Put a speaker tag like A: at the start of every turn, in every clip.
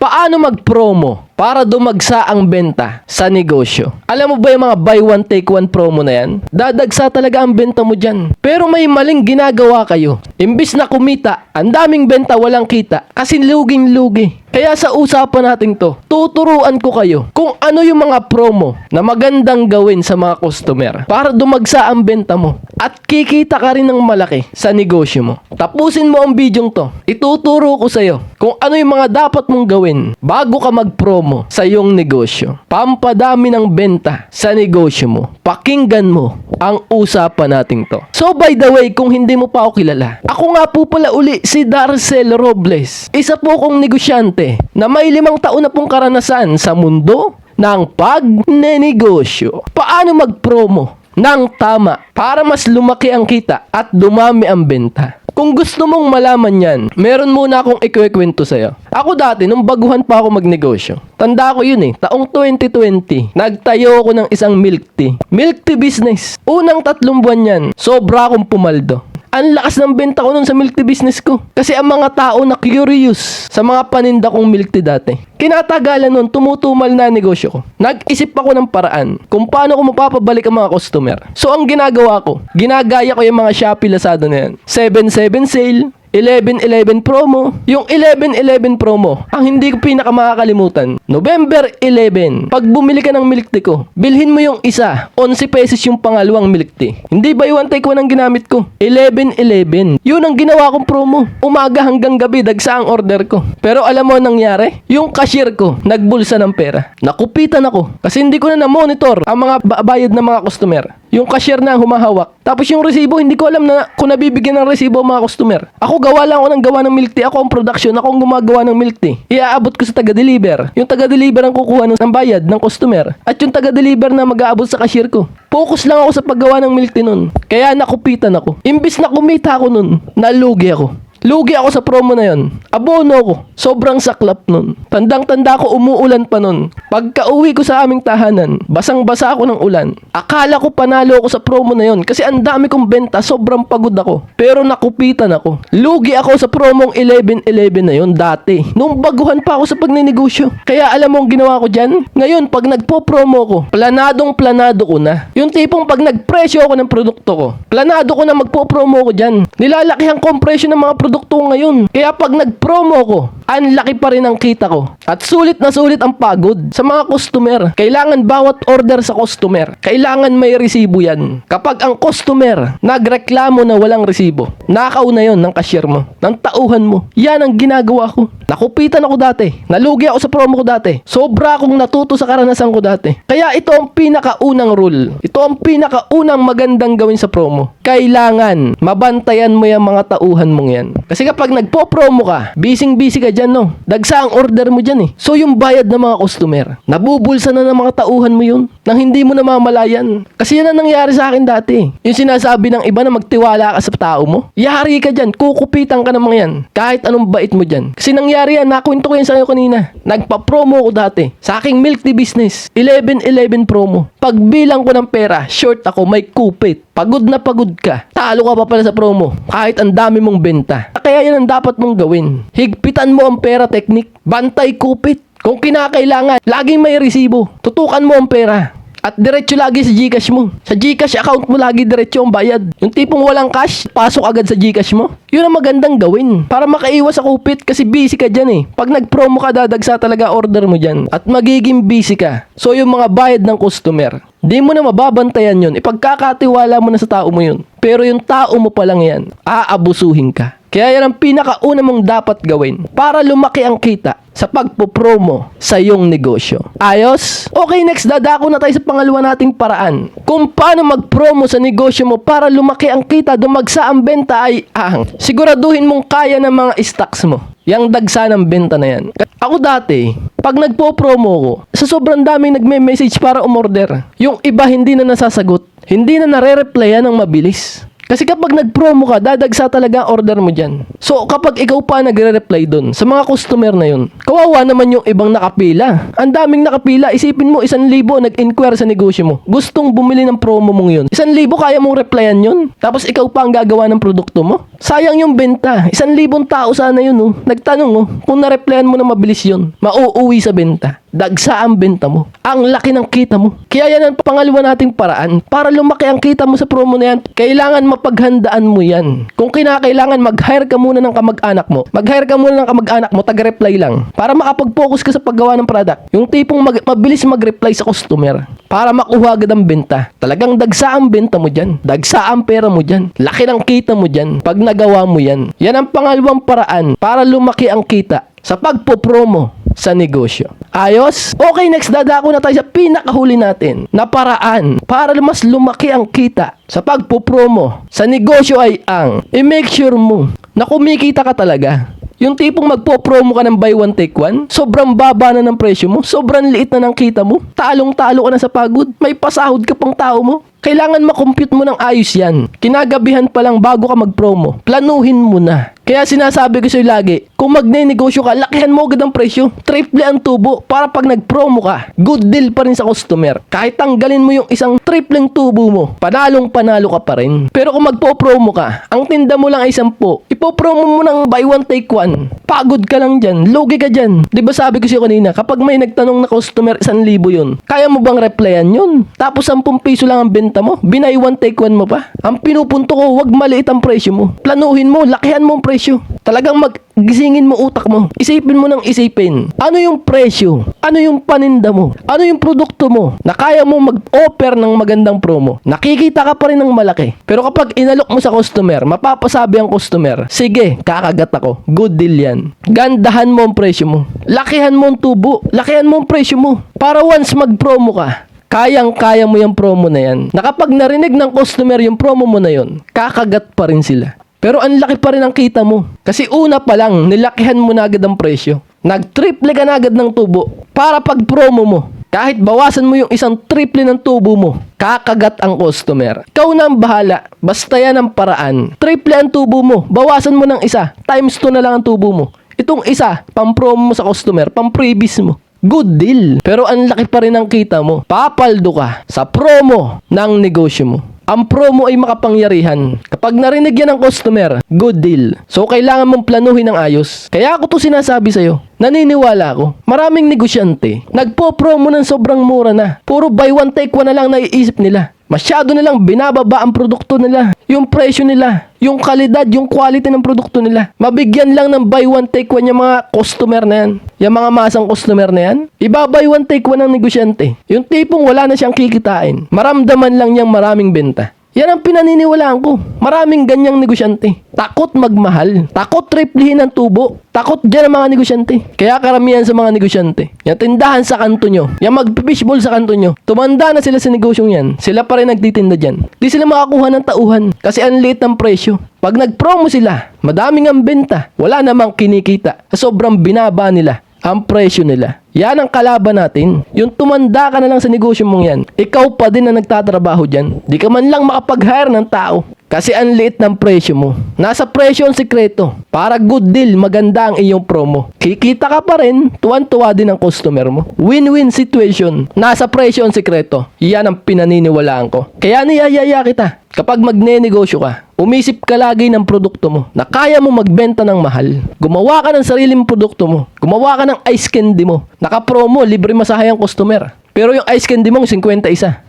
A: Paano mag-promo para dumagsa ang benta sa negosyo? Alam mo ba yung mga buy one take one promo na yan? Dadagsa talaga ang benta mo dyan. Pero may maling ginagawa kayo. Imbis na kumita, ang daming benta walang kita kasi luging-lugi. Kaya sa usapan natin to, tuturuan ko kayo kung ano yung mga promo na magandang gawin sa mga customer para dumagsa ang benta mo at kikita ka rin ng malaki sa negosyo mo. Tapusin mo ang bidyong to. Ituturo ko sa'yo kung ano yung mga dapat mong gawin bago ka mag-promo sa iyong negosyo. Pampadami ng benta sa negosyo mo. Pakinggan mo ang usapan natin to. So by the way, kung hindi mo pa ako kilala, ako nga po pala uli si Darcel Robles. Isa po akong negosyante na may 5 taon na pong karanasan sa mundo ng pagnenegosyo. Paano mag-promo ng tama para mas lumaki ang kita at dumami ang benta? Kung gusto mong malaman yan, meron muna akong ikwekwento sa'yo. Ako dati, nung baguhan pa ako magnegosyo, tanda ko yun taong 2020, nagtayo ako ng isang milk tea. Milk tea business. Unang 3 buwan yan, sobra akong pumaldo. Ang lakas ng benta ko nun sa milk tea business ko. Kasi ang mga tao na curious sa mga paninda kong milk tea dati. Kinatagalan nun, tumutumal na negosyo ko. Nag-isip ako ng paraan kung paano ko mapapabalik ang mga customer. So ang ginagawa ko, ginagaya ko yung mga Shopee, Lazada na yan. 7/7 sale, 11/11 promo. Yung 11/11 promo, ang hindi ko pinakamakakalimutan, November 11, pag bumili ka ng milk tea ko, bilhin mo yung isa, 11 pesos yung pangalawang milk tea. Hindi buy one take one ang ginamit ko. 11/11. Yun ang ginawa kong promo. Umaga hanggang gabi, dagsa ang order ko. Pero alam mo ang nangyari? Yung cashier ko, nagbulsa ng pera. Nakupitan ako. Kasi hindi ko na na-monitor ang mga bayad ng mga customer. Yung cashier na humahawak. Tapos yung resibo, hindi ko alam na kung nabibigyan ng resibo ang mga customer. Ako gawa lang ako ng gawa ng milk tea. Ako ang production. Ako ang gumagawa ng milk tea. Iaabot ko sa taga-deliver. Yung taga-deliver ang kukuha ng bayad ng customer. At yung taga-deliver na mag-aabot sa cashier ko. Focus lang ako sa paggawa ng milk tea nun. Kaya nakupitan ako. Imbis na kumita ako nun, nalugi ako. Lugi ako sa promo na yon. Abono ko. Sobrang saklap nun. Tandang-tanda ko, umuulan pa nun. Pagka uwi ko sa aming tahanan, basang-basa ako ng ulan. Akala ko panalo ako sa promo na yon kasi ang dami kong benta, sobrang pagod ako. Pero nakupitan ako. Lugi ako sa promong 11/11 na yon dati. Nung baguhan pa ako sa pagnenegosyo. Kaya alam mo ang ginawa ko dyan? Ngayon, pag nagpo-promo ko, planadong-planado ko na. Yung tipong pag nagpresyo ako ng produkto ko, planado ko na magpo-promo ko dyan. Nilalakihan ko ang presyo ng mga produkto ngayon. Kaya pag nag-promo ko, ang laki pa rin ang kita ko. At sulit na sulit ang pagod sa mga customer. Kailangan bawat order sa customer, kailangan may resibo yan. Kapag ang customer nagreklamo na walang resibo, nakaw na yon ng cashier mo, ng tauhan mo. Yan ang ginagawa ko. Nakupitan ako dati. Nalugi ako sa promo ko dati. Sobra akong natuto sa karanasan ko dati. Kaya ito ang pinakaunang rule. Ito ang pinakaunang magandang gawin sa promo. Kailangan mabantayan mo yung mga tauhan mong yan. Kasi kapag nagpo-promo ka, busy-busy ka dyan, no? Dagsa ang order mo dyan, So yung bayad ng mga customer, nabubulsa na ng mga tauhan mo yun nang hindi mo namamalayan. Kasi yan ang nangyari sa akin dati. Yung sinasabi ng iba na magtiwala ka sa tao mo, yari ka dyan, kukupitan ka ng mga yan. Kahit anong bait mo dyan. Kasi nangyari yan, nakwento ko yan sa iyo kanina. Nagpa-promo ko dati sa aking milk tea business. 11/11 promo. Pagbilang ko ng pera, short ako, may kupit. Pagod na pagod ka. Talo ka pa pala sa promo. Kahit ang dami mong benta. Kaya yan ang dapat mong gawin. Higpitan mo ang pera technique. Bantay kupit. Kung kinakailangan, laging may resibo. Tutukan mo ang pera. At diretso lagi sa GCash mo. Sa GCash account mo lagi diretso ang bayad. Yung tipong walang cash, pasok agad sa GCash mo. Yun ang magandang gawin. Para makaiwas sa kupit kasi busy ka dyan Pag nag-promo ka, dadagsa talaga order mo dyan. At magiging busy ka. So yung mga bayad ng customer, di mo na mababantayan yun. Ipagkakatiwala mo na sa tao mo yun. Pero yung tao mo pa lang yan, aabusuhin ka. Kaya yan ang pinakauna mong dapat gawin para lumaki ang kita sa pagpopromo sa iyong negosyo. Ayos? Okay, next, dadako na tayo sa pangalawa nating paraan. Kung paano mag-promo sa negosyo mo para lumaki ang kita, dumagsa ang benta ay siguraduhin mong kaya ng mga stocks mo. Yang dagsa ng benta na yan. Ako dati, pag nagpo-promo ko, sa sobrang daming nagme-message para umorder, yung iba hindi na nasasagot. Hindi na nare-replyan ng mabilis. Kasi kapag nag-promo ka, dadagsa talaga ang order mo dyan. So, kapag ikaw pa nagre-reply dun sa mga customer na yun, kawawa naman yung ibang nakapila. Ang daming nakapila, isipin mo, 1,000 nag-inquire sa negosyo mo. Gustong bumili ng promo mong yun. 1,000 kaya mong replyan yun. Tapos ikaw pa ang gagawa ng produkto mo. Sayang yung benta. 1,000 tao sana yun, oh. Nagtanong, oh, kung na-replyan mo na mabilis yun, mauuwi sa benta. Dagsa ang benta mo. Ang laki ng kita mo. Kaya yan ang pangalawa nating paraan. Para lumaki ang kita mo sa promo na yan, kailangan mapaghandaan mo yan. Kung kinakailangan, mag-hire ka muna ng kamag-anak mo. Mag-hire ka muna ng kamag-anak mo, taga-reply lang. Para makapag-focus ka sa paggawa ng product. Yung tipong mabilis mag-reply sa customer. Para makuha agad ang benta. Talagang dagsa ang benta mo dyan. Dagsa ang pera mo dyan. Laki ng kita mo dyan. Pag nagawa mo yan. Yan ang pangalawang paraan para lumaki ang kita sa pagpo-promo sa negosyo. Ayos? Okay, next dadako na tayo sa pinakahuli natin na paraan para mas lumaki ang kita sa pagpo-promo sa negosyo ay ang i-make sure mo na kumikita ka talaga. Yung tipong magpo-promo ka ng buy one take one, sobrang baba na ng presyo mo, sobrang liit na ng kita mo, talong-talo ka na sa pagod, may pasahod ka pang tao mo. Kailangan makompute mo ng ayos yan. Kinagabihan pa lang bago ka mag-promo. Planuhin mo na. Kaya sinasabi ko sa'yo lagi, kung magne-negosyo ka, lakihan mo agad ang presyo. Triple ang tubo para pag nag-promo ka, good deal pa rin sa customer. Kahit tanggalin mo yung isang tripleng tubo mo, panalong-panalo ka pa rin. Pero kung magpo-promo ka, ang tinda mo lang ay 10, ipo-promo mo ng buy one take one. Pagod ka lang dyan, logi ka dyan. Diba sabi ko sa'yo kanina, kapag may nagtanong na customer, 1,000 yun. Kaya mo bang replyan yun? Tapos 10 piso lang ang benta mo, binay one take one mo pa. Ang pinupunto ko, wag maliit ang presyo mo. Planuhin mo, lakihan mo ang presyo. Talagang gisingin mo utak mo. Isipin mo ng isipin. Ano yung presyo? Ano yung paninda mo? Ano yung produkto mo na kaya mo mag-offer ng magandang promo? Nakikita ka pa rin ng malaki. Pero kapag inalok mo sa customer, mapapasabi ang customer, sige, kakagat ako. Good deal yan. Gandahan mo ang presyo mo. Lakihan mo ang tubo. Lakihan mo ang presyo mo. Para once mag-promo ka, kayang-kaya mo yung promo na yan. Na kapag narinig ng customer yung promo mo na yun, kakagat pa rin sila. Pero ang laki pa rin ang kita mo. Kasi una pa lang, nilakihan mo na agad ang presyo. Nag-triple ka na agad ng tubo. Para pag promo mo, kahit bawasan mo yung isang triple ng tubo mo, kakagat ang customer. Ikaw na ang bahala. Basta yan ang paraan. Triple ang tubo mo. Bawasan mo ng isa. Times 2 na lang ang tubo mo. Itong isa, pang-promo mo sa customer, pang-previous mo. Good deal. Pero ang laki pa rin ang kita mo. Papaldo ka sa promo ng negosyo mo. Ang promo ay makapangyarihan. Kapag narinig yan ng customer, good deal. So, kailangan mong planuhin ng ayos. Kaya ako to sinasabi sa'yo. Naniniwala ako. Maraming negosyante. Nagpo-promo ng sobrang mura na. Puro buy one take one na lang naiisip nila. Masyado nilang binababa ang produkto nila. Yung presyo nila. Yung kalidad, yung quality ng produkto nila. Mabigyan lang ng buy one take one yung mga customer na yan. Yung mga masang customer na yan. Iba-buy one take one ng negosyante. Yung tipong wala na siyang kikitain. Maramdaman lang niyang maraming benta. Yan ang pinaniniwalaan ko. Maraming ganyang negosyante. Takot magmahal. Takot triplihin ang tubo. Takot dyan ang mga negosyante. Kaya karamihan sa mga negosyante, yung tindahan sa kanto nyo, yung mag-fishbowl sa kanto nyo, tumanda na sila sa negosyong yan. Sila pa rin nagtitinda dyan. Di sila makakuha ng tauhan kasi ang liit ng presyo. Pag nag-promo sila, madaming ang benta. Wala namang kinikita. Sobrang binaba nila ang presyo nila. Yan ang kalaban natin. Yung tumanda ka na lang sa negosyo mong yan, ikaw pa din na nagtatrabaho dyan. Di ka man lang makapag-hire ng tao. Kasi ang liit ng presyo mo. Nasa presyo ang sikreto. Para good deal, maganda ang iyong promo. Kikita ka pa rin, tuwan-tuwa din ang customer mo. Win-win situation. Nasa presyo ang sikreto. Yan ang pinaniniwalaan ko. Kaya niyayaya kita. Kapag magne-negosyo ka, umisip ka lagi ng produkto mo na kaya mo magbenta ng mahal. Gumawa ka ng sariling produkto mo. Gumawa ka ng ice candy mo. Naka-promo, libre masahe ang customer. Pero yung ice candy mo, 51.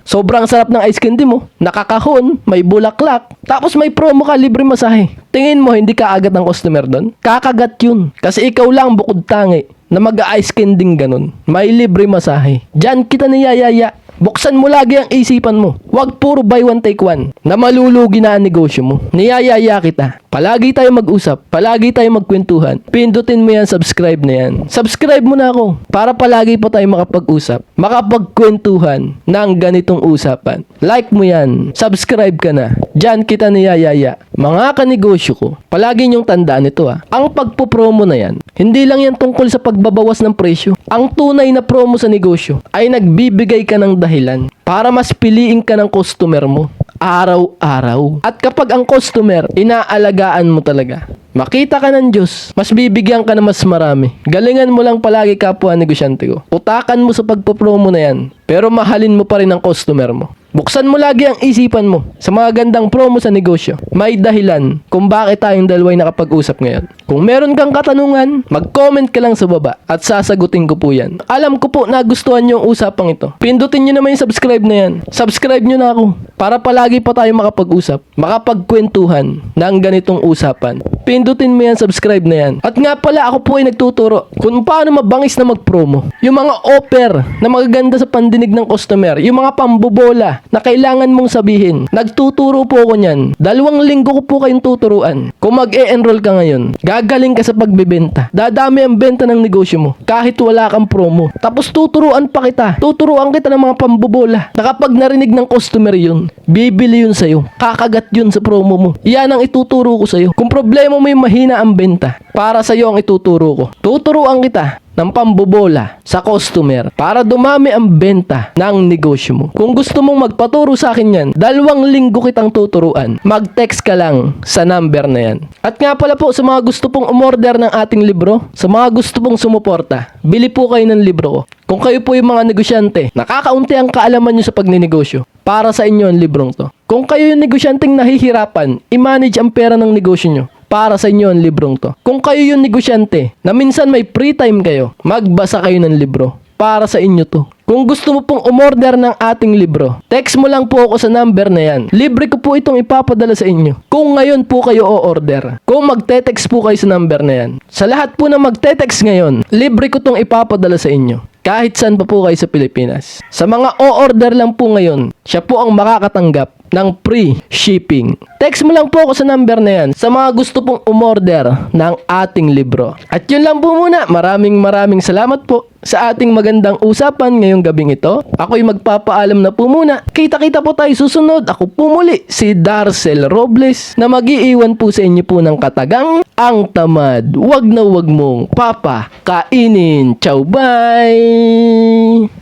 A: Sobrang sarap ng ice candy mo. Nakakahon, may bulaklak. Tapos may promo ka, libre masahe. Tingin mo, hindi ka agad ng customer doon? Kakagat yun. Kasi ikaw lang bukod tangi na mag-ice candy ganun. May libre masahe. Diyan kita niyayaya. Buksan mo lagi ang isipan mo. Huwag puro buy one take one na malulugi na ang negosyo mo. Niyayaya kita. Palagi tayo mag-usap. Palagi tayo magkwentuhan. Pindutin mo yan, subscribe na yan. Subscribe mo na ako para palagi pa tayo makapag-usap. Makapagkwentuhan ng ganitong usapan. Like mo yan. Subscribe ka na. Diyan kita niyayaya. Mga kanegosyo ko, palagi niyong tandaan ito Ang pagpopromo na yan, hindi lang yan tungkol sa pagbabawas ng presyo. Ang tunay na promo sa negosyo ay nagbibigay ka ng dahilan para mas piliin ka ng customer mo. araw-araw. At kapag ang customer, inaalagaan mo talaga, makita ka ng Diyos, mas bibigyan ka na mas marami. Galingan mo lang palagi kapwa negosyante ko. Utakan mo sa pagpopromo na yan, pero mahalin mo pa rin ang customer mo. Buksan mo lagi ang isipan mo sa mga gandang promo sa negosyo. May dahilan kung bakit tayong dalawa'y nakapag-usap ngayon. Kung meron kang katanungan, mag-comment ka lang sa baba at sasagutin ko po yan. Alam ko po nagustuhan nyo ang usapang ito. Pindutin nyo naman yung subscribe na yan. Subscribe nyo na ako para palagi pa tayo makapag-usap, makapagkwentuhan ng ganitong usapan. Pindutin mo yan, subscribe na yan. At nga pala, ako po ay nagtuturo kung paano mabangis na mag-promo. Yung mga offer na magaganda sa pandinig ng customer, yung mga pambobola na kailangan mong sabihin. Nagtuturo po ako niyan. 2 linggo ko po kayong tuturuan. Kung mag-e-enroll ka ngayon, gagaling ka sa pagbebenta. Dadami ang benta ng negosyo mo kahit wala kang promo. Tapos tuturuan pa kita. Tuturuan kita ng mga pambobola na kapag narinig ng customer yun, bibili yun sa'yo. Kakagat yun sa promo mo. Yan ang ituturo ko sa'yo. Kung problema mo yung mahina ang benta, para sa'yo ang ituturo ko. Tuturuan kita ng pambobola sa customer para dumami ang benta ng negosyo mo. Kung gusto mong magpaturo sa akin yan, 2 linggo kitang tuturuan. Mag-text ka lang sa number na yan. At nga pala po, sa mga gusto pong umorder ng ating libro, sa mga gusto pong sumuporta, bili po kayo ng libro ko. Kung kayo po yung mga negosyante, nakakaunti ang kaalaman nyo sa pagninegosyo, para sa inyo ang librong to. Kung kayo yung negosyanteng nahihirapan, i-manage ang pera ng negosyo nyo, para sa inyo ang librong to. Kung kayo yung negosyante na minsan may free time kayo, magbasa kayo ng libro. Para sa inyo to. Kung gusto mo pong umorder ng ating libro, text mo lang po ako sa number na yan. Libre ko po itong ipapadala sa inyo. Kung ngayon po kayo o-order. Kung magte-text po kayo sa number na yan. Sa lahat po na magte-text ngayon, libre ko itong ipapadala sa inyo. Kahit saan pa po kayo sa Pilipinas. Sa mga o-order lang po ngayon, siya po ang makakatanggap ng free shipping. Text mo lang po ako sa number na yan sa mga gusto pong umorder ng ating libro. At yun lang po muna. Maraming salamat po sa ating magandang usapan ngayong gabing ito. Ako'y magpapaalam na po muna. Kita-kita po tayo susunod. Ako po muli, si Darcel Robles, na mag-iiwan po sa inyo po ng katagang ang tamad. Wag na wag mong papakainin. Ciao, bye!